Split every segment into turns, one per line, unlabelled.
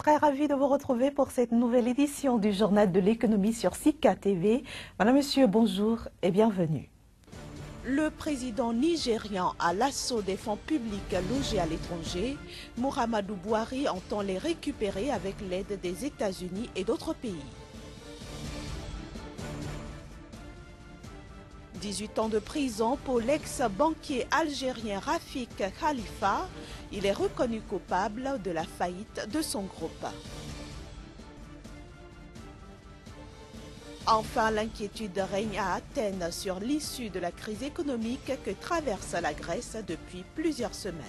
Très ravie de vous retrouver pour cette nouvelle édition du Journal de l'économie sur Sika TV. Madame, Monsieur, bonjour et bienvenue. Le président nigérian à l'assaut des fonds publics logés à l'étranger, Muhammadu Buhari entend les récupérer avec l'aide des États-Unis et d'autres pays. 18 ans de prison pour l'ex-banquier algérien Rafik Khalifa. Il est reconnu coupable de la faillite de son groupe. Enfin, l'inquiétude règne à Athènes sur l'issue de la crise économique que traverse la Grèce depuis plusieurs semaines.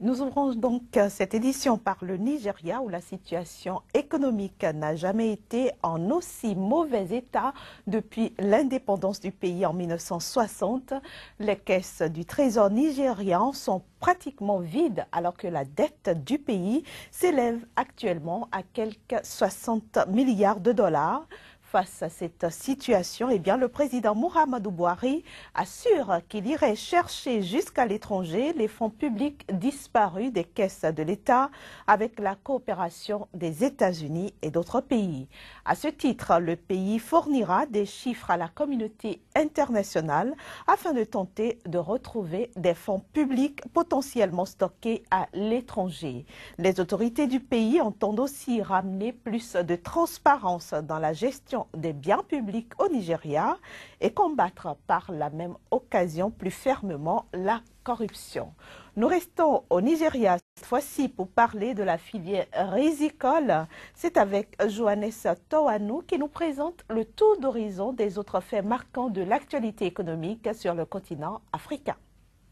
Nous ouvrons donc cette édition par le Nigeria où la situation économique n'a jamais été en aussi mauvais état depuis l'indépendance du pays en 1960. Les caisses du trésor nigérian sont pratiquement vides alors que la dette du pays s'élève actuellement à quelques 60 milliards de dollars. Face à cette situation, le président Muhammadu Buhari assure qu'il irait chercher jusqu'à l'étranger les fonds publics disparus des caisses de l'État avec la coopération des États-Unis et d'autres pays. À ce titre, le pays fournira des chiffres à la communauté internationale afin de tenter de retrouver des fonds publics potentiellement stockés à l'étranger. Les autorités du pays entendent aussi ramener plus de transparence dans la gestion des biens publics au Nigeria et combattre par la même occasion plus fermement la corruption. Nous restons au Nigeria cette fois-ci pour parler de la filière rizicole. C'est avec Johannes Towanou qui nous présente le tour d'horizon des autres faits marquants de l'actualité économique sur le continent africain.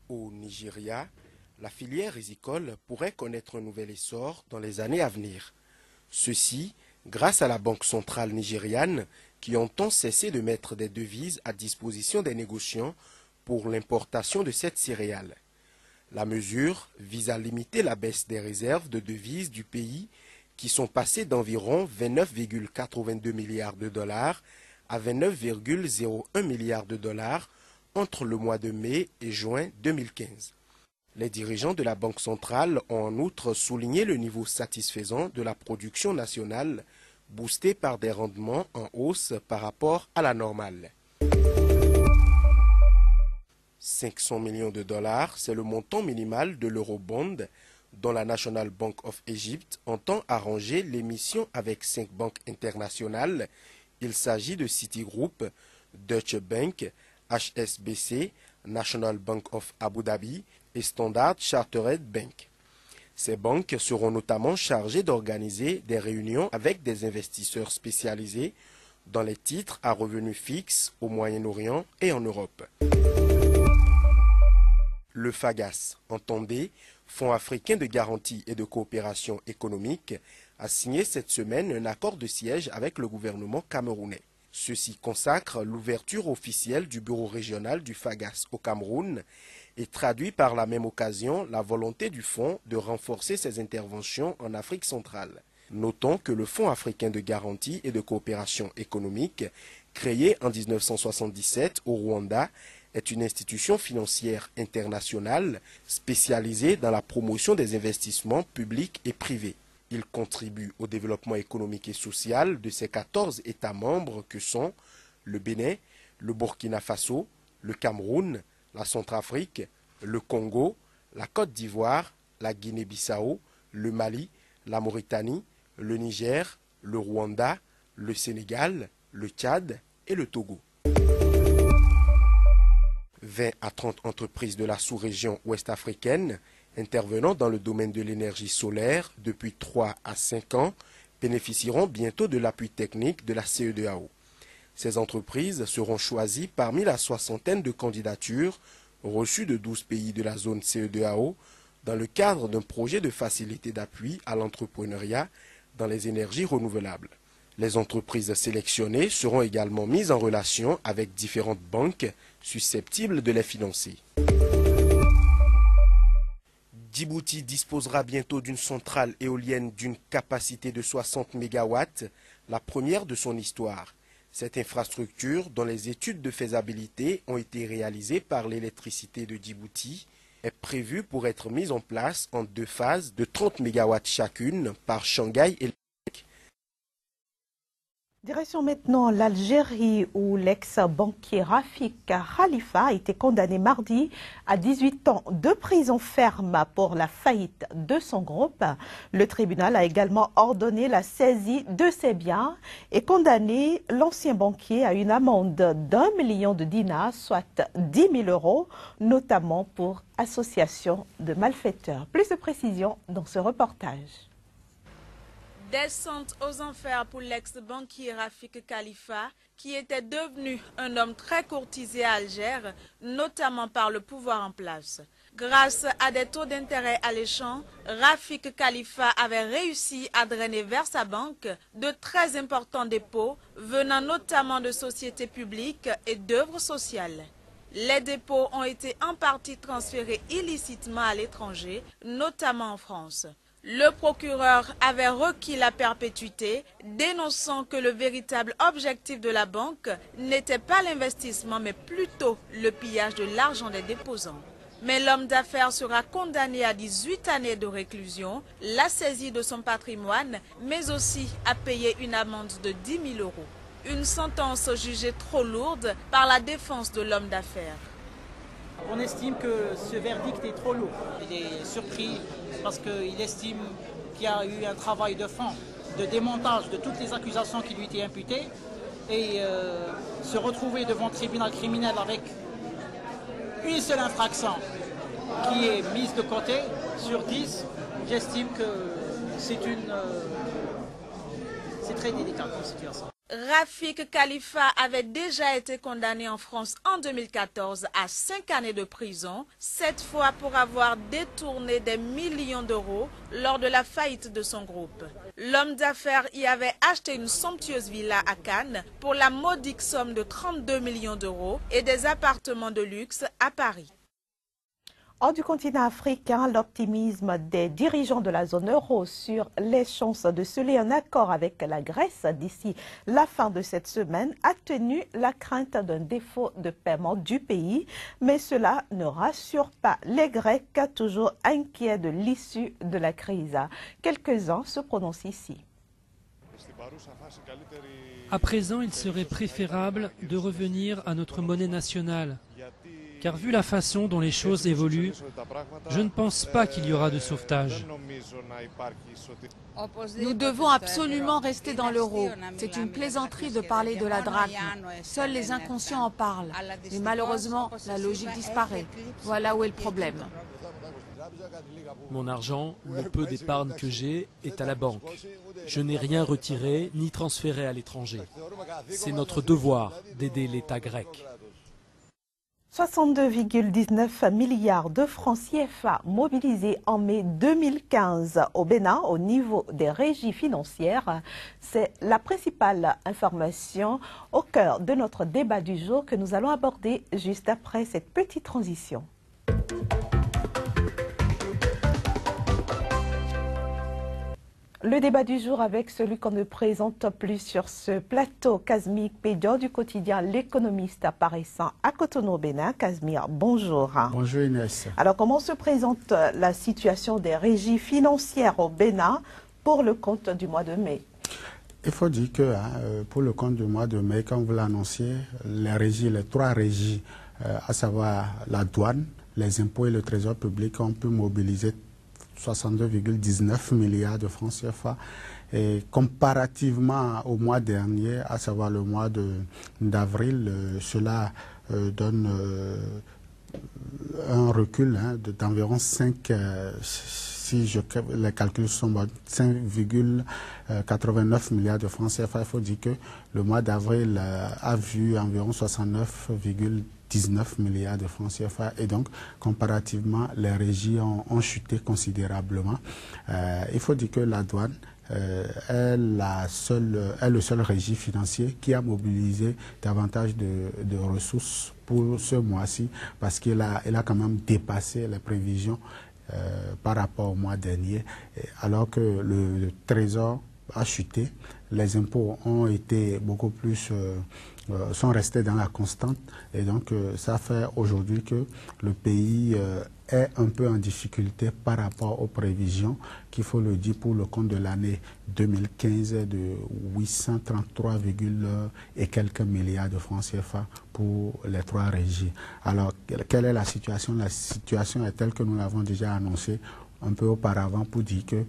Au Nigeria, la filière rizicole pourrait connaître un nouvel essor dans les années à venir. Ceci grâce à la Banque centrale nigériane qui entend cesser de mettre des devises à disposition des négociants pour l'importation de cette céréale. La mesure vise à limiter la baisse des réserves de devises du pays qui sont passées d'environ 29,82 milliards de dollars à 29,01 milliards de dollars entre le mois de mai et juin 2015. Les dirigeants de la Banque centrale ont en outre souligné le niveau satisfaisant de la production nationale, boosté par des rendements en hausse par rapport à la normale. 500 millions de dollars, c'est le montant minimal de l'Eurobond dont la National Bank of Egypt entend arranger l'émission avec 5 banques internationales. Il s'agit de Citigroup, Deutsche Bank, HSBC, National Bank of Abu Dhabi et Standard Chartered Bank. Ces banques seront notamment chargées d'organiser des réunions avec des investisseurs spécialisés dans les titres à revenus fixes au Moyen-Orient et en Europe. Le FAGAS, entendez, Fonds africain de garantie et de coopération économique, a signé cette semaine un accord de siège avec le gouvernement camerounais. Ceci consacre l'ouverture officielle du bureau régional du FAGAS au Cameroun et traduit par la même occasion la volonté du fonds de renforcer ses interventions en Afrique centrale. Notons que le Fonds africain de garantie et de coopération économique, créé en 1977 au Rwanda, est une institution financière internationale spécialisée dans la promotion des investissements publics et privés. Il contribue au développement économique et social de ses 14 États membres que sont le Bénin, le Burkina Faso, le Cameroun, la Centrafrique, le Congo, la Côte d'Ivoire, la Guinée-Bissau, le Mali, la Mauritanie, le Niger, le Rwanda, le Sénégal, le Tchad et le Togo. 20 à 30 entreprises de la sous-région ouest-africaine intervenant dans le domaine de l'énergie solaire depuis 3 à 5 ans bénéficieront bientôt de l'appui technique de la CEDEAO. Ces entreprises seront choisies parmi la soixantaine de candidatures reçues de 12 pays de la zone CEDEAO dans le cadre d'un projet de facilité d'appui à l'entrepreneuriat dans les énergies renouvelables. Les entreprises sélectionnées seront également mises en relation avec différentes banques susceptibles de les financer. Djibouti disposera bientôt d'une centrale éolienne d'une capacité de 60 MW, la première de son histoire. Cette infrastructure, dont les études de faisabilité ont été réalisées par l'électricité de Djibouti, est prévue pour être mise en place en 2 phases de 30 MW chacune par Shanghai et
Direction maintenant l'Algérie où l'ex-banquier Rafik Khalifa a été condamné mardi à 18 ans de prison ferme pour la faillite de son groupe. Le tribunal a également ordonné la saisie de ses biens et condamné l'ancien banquier à une amende d'1 million de dinars, soit 10 000 €, notamment pour association de malfaiteurs. Plus de précisions dans ce reportage.
Descente aux enfers pour l'ex-banquier Rafik Khalifa, qui était devenu un homme très courtisé à Alger, notamment par le pouvoir en place. Grâce à des taux d'intérêt alléchants, Rafik Khalifa avait réussi à drainer vers sa banque de très importants dépôts, venant notamment de sociétés publiques et d'œuvres sociales. Les dépôts ont été en partie transférés illicitement à l'étranger, notamment en France. Le procureur avait requis la perpétuité, dénonçant que le véritable objectif de la banque n'était pas l'investissement, mais plutôt le pillage de l'argent des déposants. Mais l'homme d'affaires sera condamné à 18 années de réclusion, la saisie de son patrimoine, mais aussi à payer une amende de 10 000 €. Une sentence jugée trop lourde par la défense de l'homme d'affaires.
On estime que ce verdict est trop lourd. Il est surpris parce qu'il estime qu'il y a eu un travail de fond, de démontage de toutes les accusations qui lui étaient imputées et se retrouver devant le tribunal criminel avec une seule infraction qui est mise de côté sur 10, j'estime que c'est très délicat comme situation.
Rafik Khalifa avait déjà été condamné en France en 2014 à 5 années de prison, cette fois pour avoir détourné des millions d'euros lors de la faillite de son groupe. L'homme d'affaires y avait acheté une somptueuse villa à Cannes pour la modique somme de 32 millions d'euros et des appartements de luxe à Paris.
Hors du continent africain, l'optimisme des dirigeants de la zone euro sur les chances de sceller un accord avec la Grèce d'ici la fin de cette semaine a tenu la crainte d'un défaut de paiement du pays. Mais cela ne rassure pas les Grecs, toujours inquiets de l'issue de la crise. Quelques-uns se prononcent ici.
À présent, il serait préférable de revenir à notre monnaie nationale. Car vu la façon dont les choses évoluent, je ne pense pas qu'il y aura de sauvetage.
Nous devons absolument rester dans l'euro. C'est une plaisanterie de parler de la drachme. Seuls les inconscients en parlent. Mais malheureusement, la logique disparaît. Voilà où est le problème.
Mon argent, le peu d'épargne que j'ai, est à la banque. Je n'ai rien retiré ni transféré à l'étranger. C'est notre devoir d'aider l'État grec.
62,19 milliards de francs CFA mobilisés en mai 2015 au Bénin au niveau des régies financières. C'est la principale information au cœur de notre débat du jour que nous allons aborder juste après cette petite transition. Le débat du jour avec celui qu'on ne présente plus sur ce plateau, Casimir Pédio du quotidien L'Économiste apparaissant à Cotonou au Bénin. Casimir, bonjour.
Bonjour Inès.
Alors comment se présente la situation des régies financières au Bénin pour le compte du mois de mai?
Il faut dire que pour le compte du mois de mai, comme vous l'annonciez, les 3 régies, à savoir la douane, les impôts et le trésor public ont pu mobiliser 62,19 milliards de francs CFA. Et comparativement au mois dernier, à savoir le mois d'avril, cela donne un recul d'environ 5, si les calculs sont bons, 5,89 milliards de francs CFA. Il faut dire que le mois d'avril a vu environ 69,19 milliards de francs CFA et donc comparativement les régies ont chuté considérablement. Il faut dire que la douane est le seul régie financier qui a mobilisé davantage de ressources pour ce mois-ci parce qu'il a quand même dépassé les prévisions par rapport au mois dernier, alors que le trésor a chuté. Les impôts ont été beaucoup plus sont restés dans la constante. Et donc, ça fait aujourd'hui que le pays est un peu en difficulté par rapport aux prévisions qu'il faut le dire pour le compte de l'année 2015 de 833, et quelques milliards de francs CFA pour les 3 régies. Alors, quelle est la situation? La situation est telle que nous l'avons déjà annoncé un peu auparavant pour dire que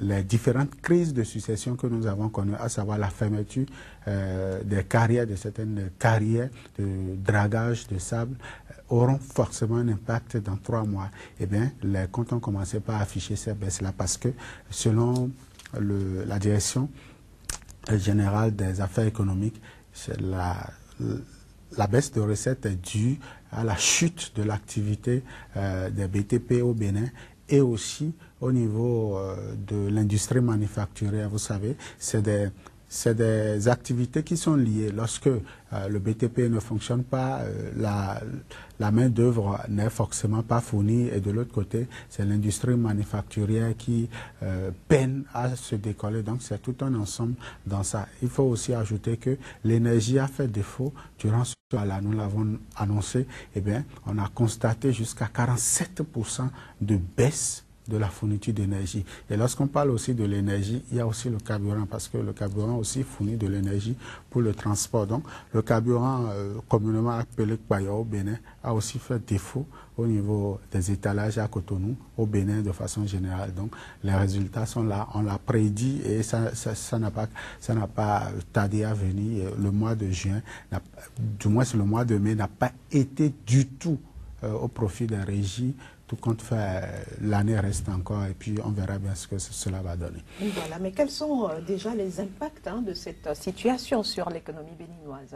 les différentes crises de succession que nous avons connues, à savoir la fermeture des carrières, de certaines carrières de dragage de sable, auront forcément un impact dans 3 mois. Eh bien, les comptes ont commencé par afficher ces baisses-là parce que, selon la direction générale des affaires économiques, la baisse de recettes est due à la chute de l'activité des BTP au Bénin et aussi au niveau de l'industrie manufacturière. Vous savez, c'est des activités qui sont liées. Lorsque le BTP ne fonctionne pas, la main-d'œuvre n'est forcément pas fournie. Et de l'autre côté, c'est l'industrie manufacturière qui peine à se décoller. Donc, c'est tout un ensemble dans ça. Il faut aussi ajouter que l'énergie a fait défaut durant ce temps-là. Nous l'avons annoncé. Eh bien, on a constaté jusqu'à 47% de baisse de la fourniture d'énergie. Et lorsqu'on parle aussi de l'énergie, il y a aussi le carburant, parce que le carburant aussi fournit de l'énergie pour le transport. Donc, le carburant communément appelé Kpaya au Bénin a aussi fait défaut au niveau des étalages à Cotonou, au Bénin de façon générale. Donc, les résultats sont là, on l'a prédit et ça n'a pas tardé à venir. Le mois de juin, du moins le mois de mai, n'a pas été du tout au profit des régies. Tout compte fait, l'année reste encore et puis on verra bien ce que cela va donner.
Voilà, mais quels sont déjà les impacts de cette situation sur l'économie béninoise?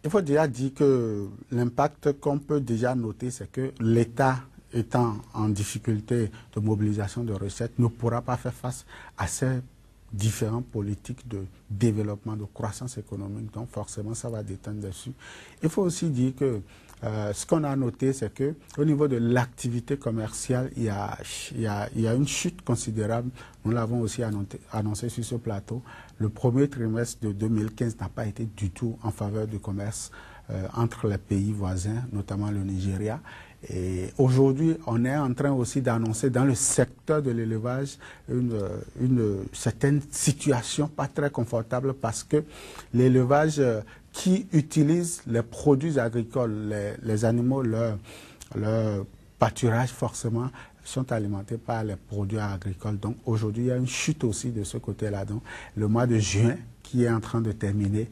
Il faut déjà dire que l'impact qu'on peut déjà noter, c'est que l'État, étant en difficulté de mobilisation de recettes, ne pourra pas faire face à ces différentes politiques de développement, de croissance économique. Donc forcément, ça va déteindre dessus. Il faut aussi dire que ce qu'on a noté, c'est qu'au niveau de l'activité commerciale, il y a une chute considérable. Nous l'avons aussi annoncé sur ce plateau. Le premier trimestre de 2015 n'a pas été du tout en faveur du commerce entre les pays voisins, notamment le Nigeria. Et aujourd'hui, on est en train aussi d'annoncer dans le secteur de l'élevage une certaine situation pas très confortable parce que l'élevage qui utilise les produits agricoles, les animaux, leur pâturage forcément sont alimentés par les produits agricoles. Donc aujourd'hui, il y a une chute aussi de ce côté-là. Donc le mois de juin, qui est en train de terminer,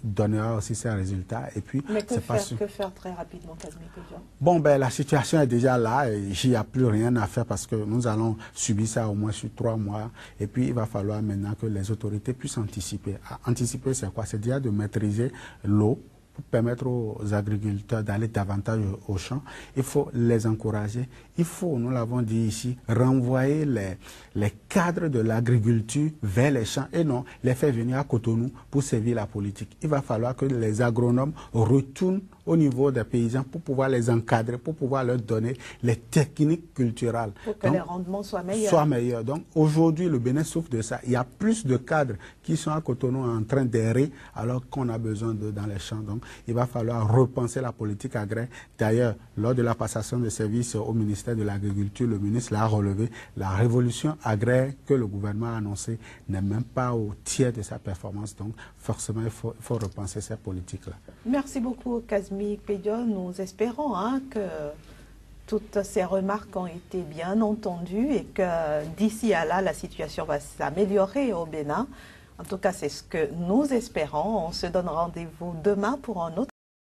donnera aussi ses résultats. Et puis,
mais que faire très rapidement, Kazmi Pedion?
Bon, ben, la situation est déjà là et il n'y a plus rien à faire parce que nous allons subir ça au moins sur 3 mois. Et puis, il va falloir maintenant que les autorités puissent anticiper. Anticiper, c'est quoi? C'est déjà de maîtriser l'eau pour permettre aux agriculteurs d'aller davantage au champ. Il faut les encourager. Il faut, nous l'avons dit ici, renvoyer les cadres de l'agriculture vers les champs et non les faire venir à Cotonou pour servir la politique. Il va falloir que les agronomes retournent au niveau des paysans pour pouvoir les encadrer, pour pouvoir leur donner les techniques culturelles.
Pour que les rendements soient meilleurs.
Donc aujourd'hui, le Bénin souffre de ça. Il y a plus de cadres qui sont à Cotonou en train d'errer alors qu'on a besoin d'eux dans les champs. Donc il va falloir repenser la politique agraire. D'ailleurs, lors de la passation de services au ministère de l'Agriculture, le ministre l'a relevé. La révolution agraire que le gouvernement a annoncée n'est même pas au tiers de sa performance. Donc forcément, il faut repenser ces politiques-là.
Merci beaucoup, Kazmi Pedion. Nous espérons que toutes ces remarques ont été bien entendues et que d'ici à là, la situation va s'améliorer au Bénin. En tout cas, c'est ce que nous espérons. On se donne rendez-vous demain pour un autre